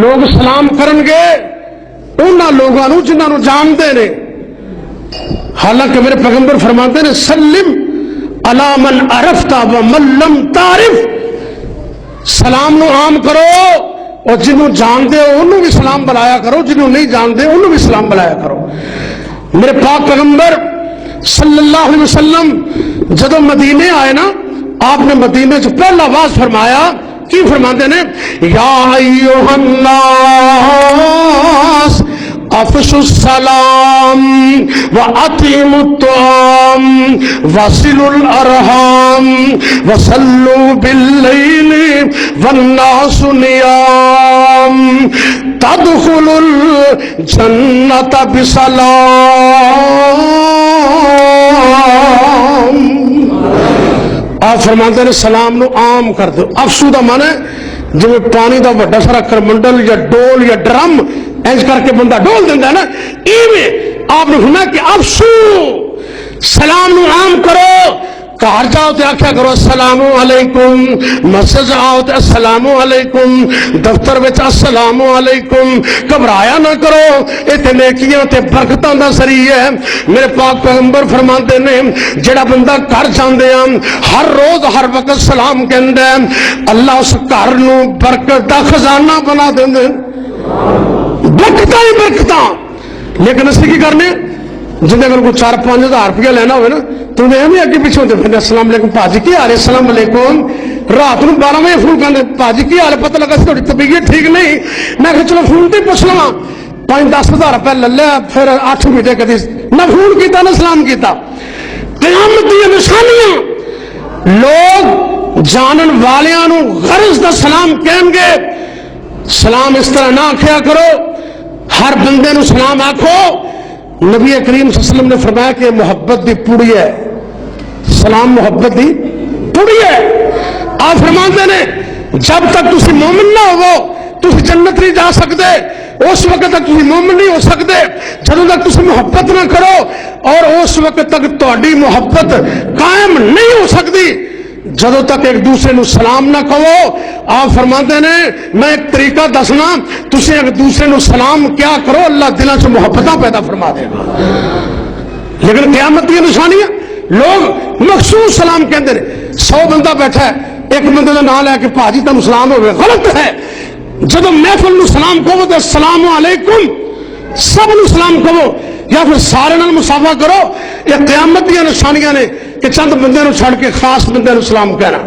لوگ سلام کرنگے انہاں لوگاں نوں جنہاں نوں جانتے نے. حالانکہ میرے پیغمبر فرماتے ہیں سلم علی من عرفت و من لم تعرف. سلام نو عام کرو اور جنہوں جانتے ہو انہوں بھی سلام بلایا کرو, جنہوں نہیں جانتے انہوں بھی سلام بلایا کرو. میرے پاک پیغمبر صلی اللہ علیہ وسلم جدو مدینے آئے نا, آپ نے مدینے سے پہلا آواز فرمایا کی فرماتے ہیں یا ایھا الناس افشوا السلام واطعموا الطعام وصلوا الارحام وصلوا باللیل والناس نیام تدخلوا الجنة بسلام. آپ فرماتے ہیں سلام نو عام کر دو. افسو دا مانا ہے جی پانی دا بڑا سارا کرمنڈل یا ڈول یا ڈرم اینج کر کے بندہ ڈول دینا ہے نا, ایویں آپ نے فرمایا کہ افسو سلام نو عام کرو. گھر جاؤ تو آخیا کرو السلام علیکم, مسجد آؤ تو السلام علیکم, دفتر وچ السلام علیکم. گھبرایا نہ کرو, یہ نیکیاں تے برکتاں دا ذریعہ ہے. میرے پاک پیغمبر فرماتے ہیں جڑا بندہ گھر جاندے ہیں ہر روز ہر وقت سلام کہندا ہے, اللہ اس گھر نو برکت دا خزانہ بنا دیندے. برکتاں ہی برکتاں. لیکن اسی کی کرنے جن اگر کوئی 4-5 ہزار روپیہ لینا ہوئے نا تو انہیں اگے پیچھے ہوتے پھر السلام علیکم پاجی کی حال ہے, السلام علیکم. رات کو 12 بجے فون کرتے پاجی کی حال ہے, پتہ لگا تھوڑی طبیعت ٹھیک نہیں. میں کہ چلو فون تے پوچھ لواں. 5-10 ہزار روپیہ لے لیا, پھر 8 مہینے کدی نہ فون کیتا نہ سلام کیتا. قیامت دی نشانیاں لوگ جانن والیاں نو غرض دا سلام کہیں گے. سلام اس طرح نہ آکھیا کرو, ہر بندے نو سلام آکھو. نبی کریم صلی اللہ علیہ وسلم نے فرمایا کہ محبت دی پوڑی ہے, سلام محبت دی پوڑی ہے. آپ فرماتے ہیں جب تک تسی مومن نہ ہو تسی جنت نہیں جا سکتے, اس وقت تک تسی مومن نہیں ہو سکتے جدوں تک تسی محبت نہ کرو, اور اس وقت تک تہاڈی محبت قائم نہیں ہو سکتی جدوں تک ایک دوسرے نو سلام نہ کہو. آپ فرماتے ہیں میں ایک طریقہ دسنا, تسی ایک دوسرے نو سلام کیا کرو, اللہ دلوں سے محبتاں پیدا فرما دے گا. لیکن قیامت کی نشانیاں لوگ مخصوص سلام کہتے ہیں. 100 بندہ بیٹھا ہے, ایک بندے کا نام لے کے پاجی تم سلام ہوئے, غلط ہے. جدو محفل نو سلام کہو تو السلام علیکم سب نو سلام کہو, یا پھر سارے نال مسافہ کرو. یہ قیامت کی نشانیاں نے کہ چند بندے نو چھڑ کے خاص بندے نو سلام کہنا.